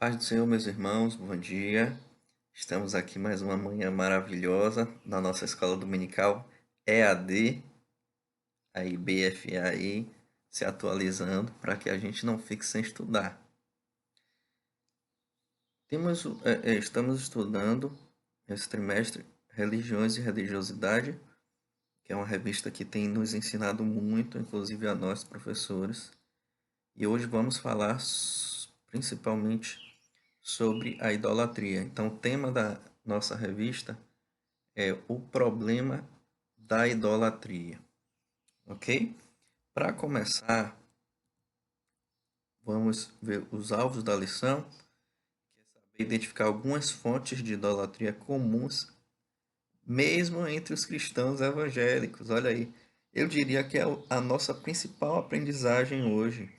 Paz do Senhor, meus irmãos, bom dia. Estamos aqui mais uma manhã maravilhosa na nossa escola dominical EAD, aí BFA se atualizando para que a gente não fique sem estudar. Estamos estudando esse trimestre Religiões e Religiosidade, que é uma revista que tem nos ensinado muito, inclusive a nós, professores. E hoje vamos falar principalmente sobre a idolatria. Então, o tema da nossa revista é o problema da idolatria, ok? Para começar, vamos ver os alvos da lição, que é saber identificar algumas fontes de idolatria comuns, mesmo entre os cristãos evangélicos. Olha aí, eu diria que é a nossa principal aprendizagem hoje.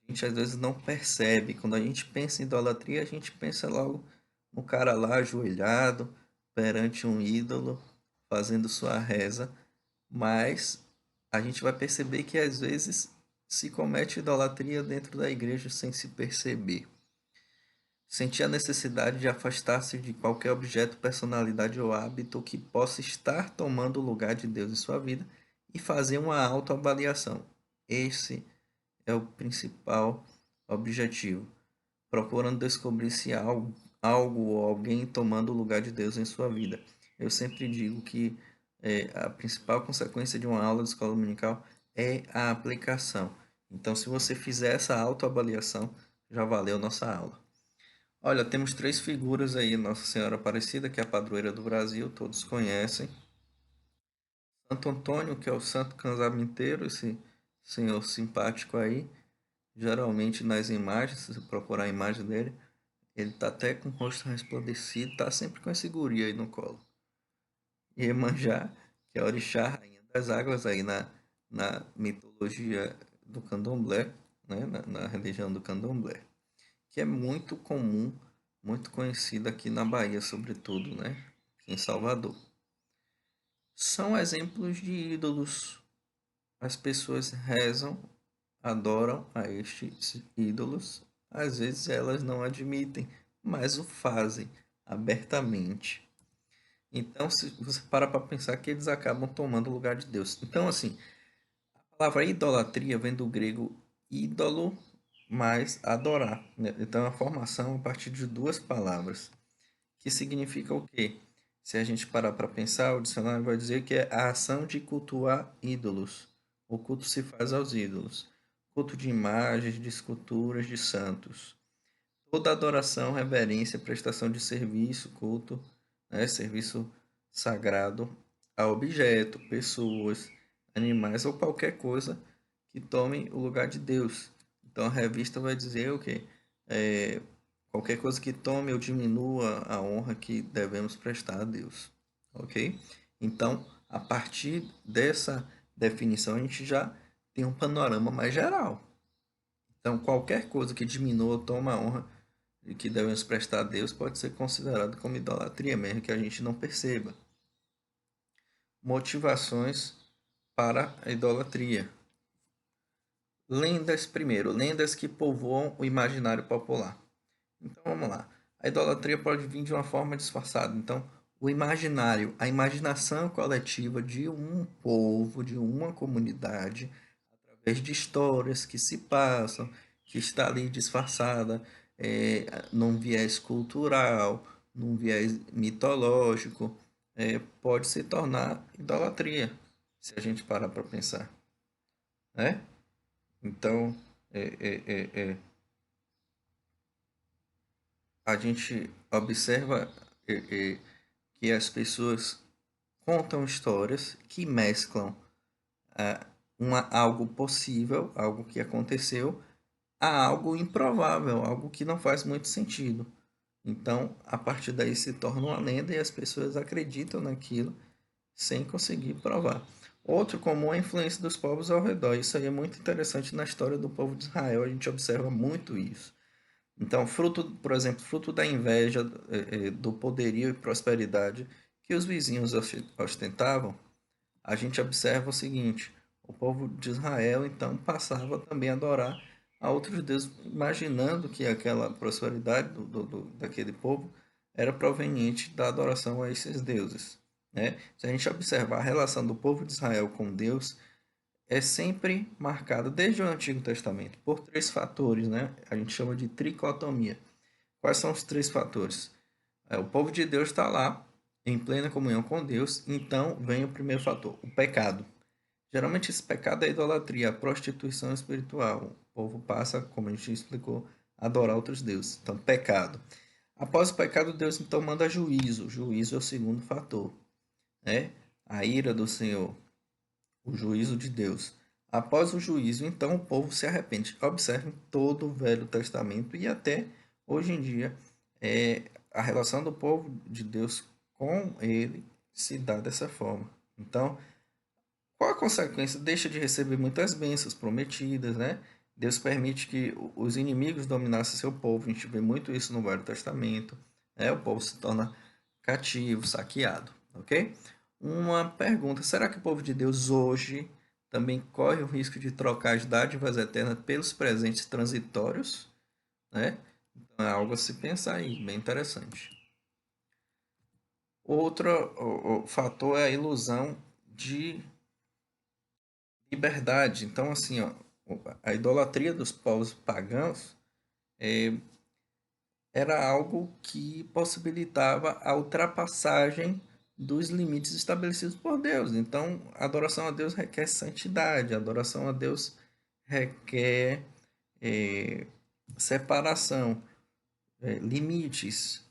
A gente às vezes não percebe. Quando a gente pensa em idolatria, a gente pensa logo no cara lá ajoelhado perante um ídolo, fazendo sua reza, mas a gente vai perceber que às vezes se comete idolatria dentro da igreja sem se perceber. Sentir a necessidade de afastar-se de qualquer objeto, personalidade ou hábito que possa estar tomando o lugar de Deus em sua vida e fazer uma autoavaliação. Esse é o principal objetivo, procurando descobrir se há algo ou alguém tomando o lugar de Deus em sua vida. Eu sempre digo que a principal consequência de uma aula de escola dominical é a aplicação. Então, se você fizer essa autoavaliação, já valeu nossa aula. Olha, temos três figuras aí: Nossa Senhora Aparecida, que é a padroeira do Brasil, todos conhecem. Santo Antônio, que é o santo casamenteiro, esse senhor simpático aí. Geralmente nas imagens, se você procurar a imagem dele, ele está até com o rosto resplandecido, está sempre com esse guri aí no colo. E Iemanjá, que é a orixá, rainha das águas, aí na mitologia do candomblé, né? Na religião do candomblé, que é muito comum, muito conhecida aqui na Bahia, sobretudo, né? Aqui em Salvador. São exemplos de ídolos. As pessoas rezam, adoram a estes ídolos. Às vezes elas não admitem, mas o fazem abertamente. Então, se você para pensar que eles acabam tomando o lugar de Deus. Então, assim, a palavra idolatria vem do grego ídolo mais adorar, né? Então, é a formação a partir de duas palavras, que significa o quê? Se a gente parar para pensar, o dicionário vai dizer que é a ação de cultuar ídolos. O culto se faz aos ídolos. Culto de imagens, de esculturas, de santos. Toda adoração, reverência, prestação de serviço, culto, né, serviço sagrado a objeto, pessoas, animais ou qualquer coisa que tome o lugar de Deus. Então a revista vai dizer o quê? Qualquer coisa que tome ou diminua a honra que devemos prestar a Deus. Ok? Então, a partir dessa definição, a gente já tem um panorama mais geral. Então, qualquer coisa que diminua ou toma a honra e que devemos prestar a Deus pode ser considerado como idolatria, mesmo que a gente não perceba. Motivações para a idolatria. Lendas primeiro, lendas que povoam o imaginário popular. Então vamos lá. A idolatria pode vir de uma forma disfarçada. Então, o imaginário, a imaginação coletiva de um povo, de uma comunidade, através de histórias que se passam, que está ali disfarçada, num viés cultural, num viés mitológico, pode se tornar idolatria, se a gente parar para pensar, né? Então, é, é, é, é, a gente observa que as pessoas contam histórias que mesclam algo possível, algo que aconteceu, a algo improvável, algo que não faz muito sentido. Então, a partir daí se torna uma lenda e as pessoas acreditam naquilo sem conseguir provar. Outro comum é a influência dos povos ao redor. Isso aí é muito interessante na história do povo de Israel, a gente observa muito isso. Então, fruto, por exemplo, fruto da inveja, do poderio e prosperidade que os vizinhos ostentavam, a gente observa o seguinte: o povo de Israel então passava também a adorar a outros deuses, imaginando que aquela prosperidade daquele povo era proveniente da adoração a esses deuses. Né? Se a gente observar a relação do povo de Israel com Deus, é sempre marcada desde o Antigo Testamento por três fatores, né? A gente chama de tricotomia. Quais são os três fatores? O povo de Deus está lá, em plena comunhão com Deus, então vem o primeiro fator, o pecado. Geralmente esse pecado é a idolatria, a prostituição espiritual. O povo passa, como a gente explicou, a adorar outros deuses. Então, pecado. Após o pecado, Deus então manda juízo. O juízo é o segundo fator, né? A ira do Senhor, o juízo de Deus. Após o juízo, então o povo se arrepende. Observe todo o Velho Testamento e até hoje em dia, a relação do povo de Deus com ele se dá dessa forma. Então, qual a consequência? Deixa de receber muitas bênçãos prometidas, né? Deus permite que os inimigos dominassem seu povo. A gente vê muito isso no Velho Testamento. Né? O povo se torna cativo, saqueado, ok? Uma pergunta: será que o povo de Deus hoje também corre o risco de trocar as dádivas eternas pelos presentes transitórios? Né? Então é algo a se pensar aí, bem interessante. Outro o fator é a ilusão de liberdade. Então, assim, ó, a idolatria dos povos pagãos era algo que possibilitava a ultrapassagem dos limites estabelecidos por Deus. Então, a adoração a Deus requer santidade, a adoração a Deus requer separação, limites.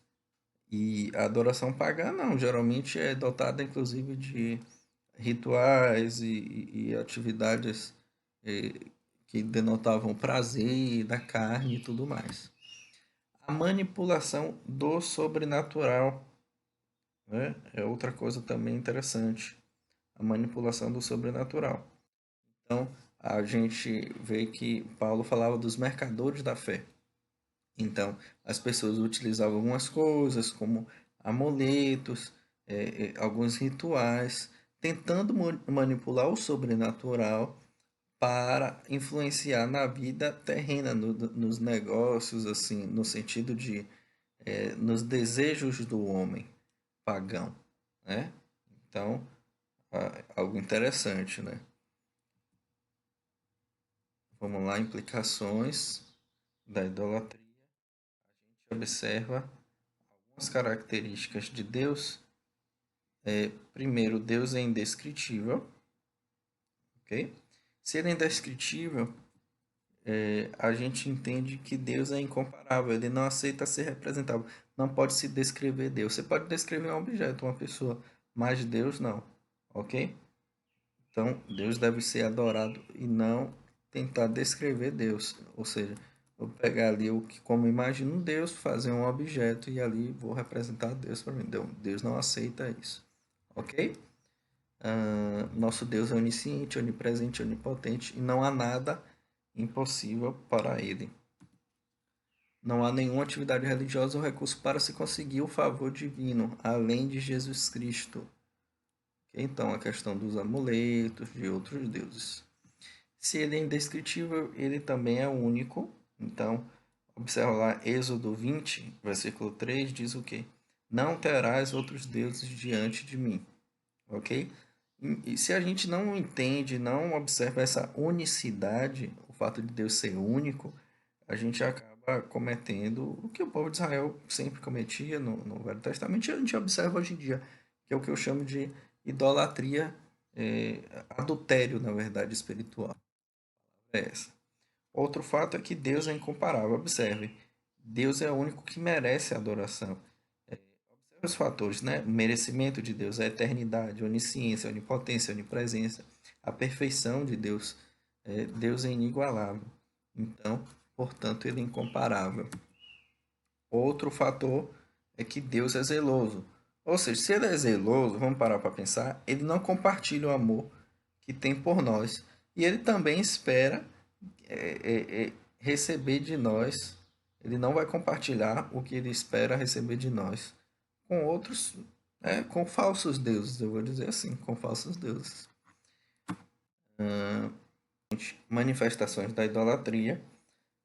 E a adoração pagã não, geralmente é dotada inclusive de rituais e atividades eh, que denotavam prazer da carne e tudo mais. A manipulação do sobrenatural, né, é outra coisa também interessante. A manipulação do sobrenatural. Então, a gente vê que Paulo falava dos mercadores da fé. Então, as pessoas utilizavam algumas coisas, como amuletos, alguns rituais, tentando manipular o sobrenatural para influenciar na vida terrena, nos negócios, assim, no sentido de, nos desejos do homem pagão, né? Então, algo interessante, né? Vamos lá, implicações da idolatria. A gente observa algumas características de Deus. Primeiro, Deus é indescritível, ok? Se ele é indescritível, a gente entende que Deus é incomparável, ele não aceita ser representável. Não pode se descrever Deus. Você pode descrever um objeto, uma pessoa, mas Deus não, ok? Então, Deus deve ser adorado e não tentar descrever Deus. Ou seja, vou pegar ali o que, como imagino Deus, fazer um objeto e ali vou representar Deus para mim. Deus não aceita isso, ok? Nosso Deus é onisciente, onipresente, onipotente e não há nada impossível para ele. Não há nenhuma atividade religiosa ou recurso para se conseguir o favor divino, além de Jesus Cristo. Então, a questão dos amuletos, de outros deuses. Se ele é indescritível, ele também é único. Então, observa lá, Êxodo 20, versículo 3, diz o quê? Não terás outros deuses diante de mim. Ok? E se a gente não entende, não observa essa unicidade, o fato de Deus ser único, a gente acaba cometendo o que o povo de Israel sempre cometia no Velho Testamento, e a gente observa hoje em dia, que é o que eu chamo de idolatria, adultério, na verdade, espiritual. É essa. Outro fato é que Deus é incomparável. Observe, Deus é o único que merece a adoração. Observe os fatores, né? O merecimento de Deus, a eternidade, a onisciência, a onipotência, a onipresença, a perfeição de Deus. Deus é inigualável. Então, portanto, ele é incomparável. Outro fator é que Deus é zeloso. Ou seja, se ele é zeloso, vamos parar para pensar, ele não compartilha o amor que tem por nós. E ele também espera receber de nós. Ele não vai compartilhar o que ele espera receber de nós com outros, com falsos deuses, eu vou dizer assim, com falsos deuses. Manifestações da idolatria.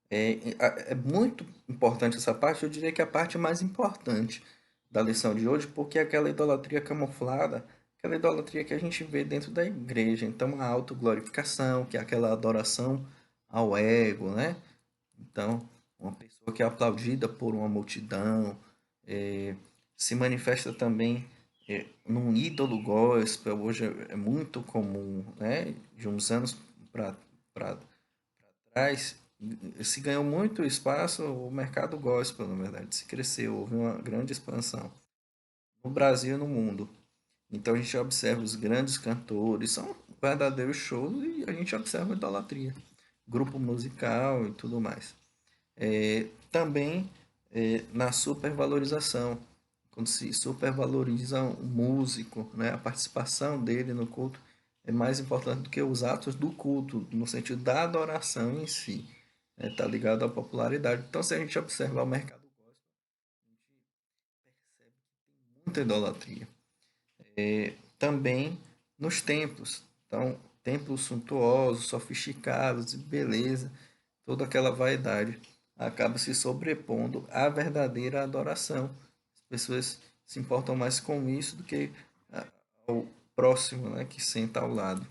É muito importante essa parte, eu diria que é a parte mais importante da lição de hoje, porque é aquela idolatria camuflada, aquela idolatria que a gente vê dentro da igreja. Então, a autoglorificação, que é aquela adoração ao ego, né? Então, uma pessoa que é aplaudida por uma multidão, eh, se manifesta também num ídolo gospel. Hoje é muito comum, né? De uns anos para trás, se ganhou muito espaço o mercado gospel, na verdade, se cresceu, houve uma grande expansão no Brasil e no mundo. Então a gente observa os grandes cantores, são verdadeiros shows e a gente observa a idolatria, grupo musical e tudo mais. Também na supervalorização, quando se supervaloriza um músico, né, a participação dele no culto é mais importante do que os atos do culto, no sentido da adoração em si. Está ligado à popularidade. Então, se a gente observar o mercado gospel, a gente percebe muita idolatria. Também nos templos. Então, templos suntuosos, sofisticados, e beleza, toda aquela vaidade acaba se sobrepondo à verdadeira adoração. As pessoas se importam mais com isso do que ao próximo, né, que senta ao lado.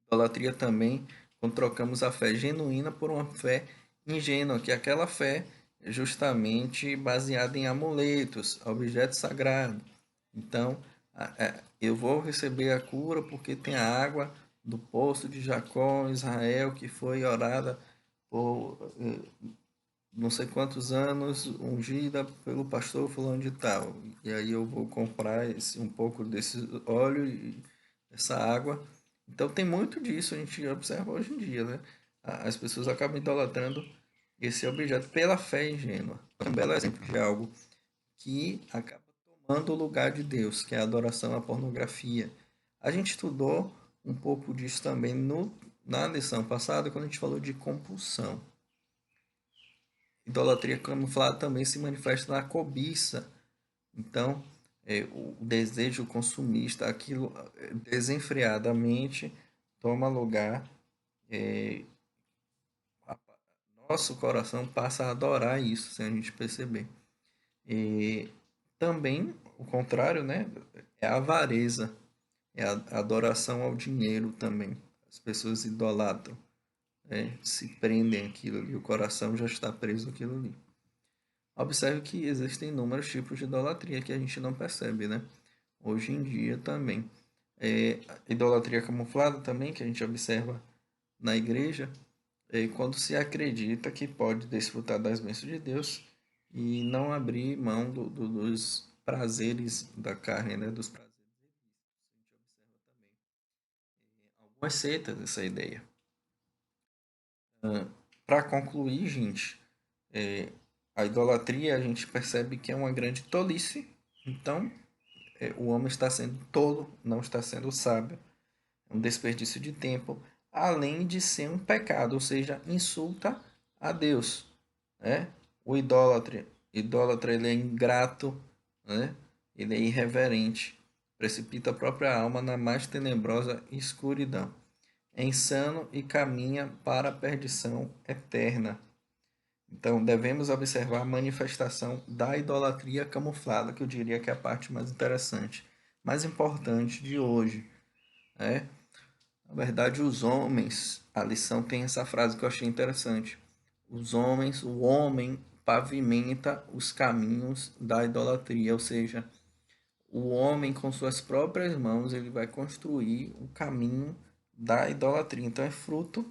Idolatria também, quando trocamos a fé genuína por uma fé ingênua, que é aquela fé justamente baseada em amuletos, objetos sagrados. Então, eu vou receber a cura porque tem a água do poço de Jacó, em Israel, que foi orada por não sei quantos anos, ungida pelo pastor fulano de tal. E aí eu vou comprar um pouco desse óleo e essa água. Então tem muito disso, a gente observa hoje em dia, né? As pessoas acabam idolatrando esse objeto pela fé ingênua. É um belo exemplo de algo que acaba tomando o lugar de Deus, que é a adoração à pornografia. A gente estudou um pouco disso também na lição passada, quando a gente falou de compulsão. Idolatria camuflada também se manifesta na cobiça. Então, o desejo consumista, aquilo desenfreadamente toma lugar, nosso coração passa a adorar isso, sem a gente perceber. E também, o contrário, né, é a avareza, é a adoração ao dinheiro também. As pessoas idolatram, se prendem aquilo ali, o coração já está preso àquilo ali. Observe que existem inúmeros tipos de idolatria que a gente não percebe, né? Hoje em dia também. Idolatria camuflada também, que a gente observa na igreja, quando se acredita que pode desfrutar das bênçãos de Deus e não abrir mão dos prazeres da carne, né? Dos prazeres. A gente observa também algumas seitas essa ideia. Para concluir, gente, a idolatria a gente percebe que é uma grande tolice. Então, o homem está sendo tolo, não está sendo sábio. É um desperdício de tempo, além de ser um pecado, ou seja, insulta a Deus, né? O idólatra ele é ingrato, né? Ele é irreverente, precipita a própria alma na mais tenebrosa escuridão. É insano e caminha para a perdição eterna. Então, devemos observar a manifestação da idolatria camuflada, que eu diria que é a parte mais interessante, mais importante de hoje. Né? Na verdade, os homens, a lição tem essa frase que eu achei interessante. O homem pavimenta os caminhos da idolatria, ou seja, o homem com suas próprias mãos ele vai construir o caminho da idolatria. Então é fruto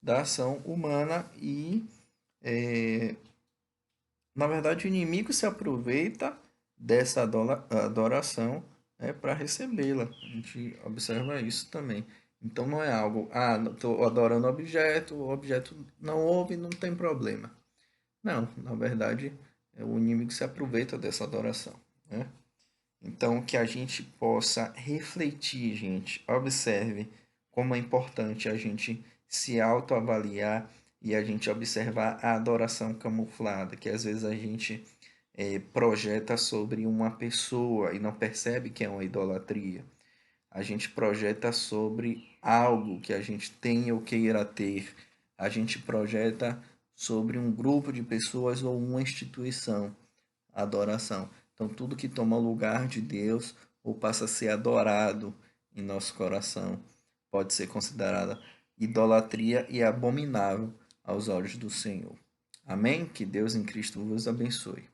da ação humana e é, na verdade, o inimigo se aproveita dessa adoração, para recebê-la. A gente observa isso também. Então não é algo, estou adorando o objeto não ouve, não tem problema. Não, na verdade, é o inimigo se aproveita dessa adoração, né? Então, que a gente possa refletir, gente. Observe como é importante a gente se autoavaliar e a gente observar a adoração camuflada, que às vezes a gente projeta sobre uma pessoa e não percebe que é uma idolatria. A gente projeta sobre algo que a gente tem ou queira ter. A gente projeta sobre um grupo de pessoas ou uma instituição, a adoração. Então, tudo que toma lugar de Deus ou passa a ser adorado em nosso coração pode ser considerada idolatria e abominável aos olhos do Senhor. Amém? Que Deus em Cristo vos abençoe.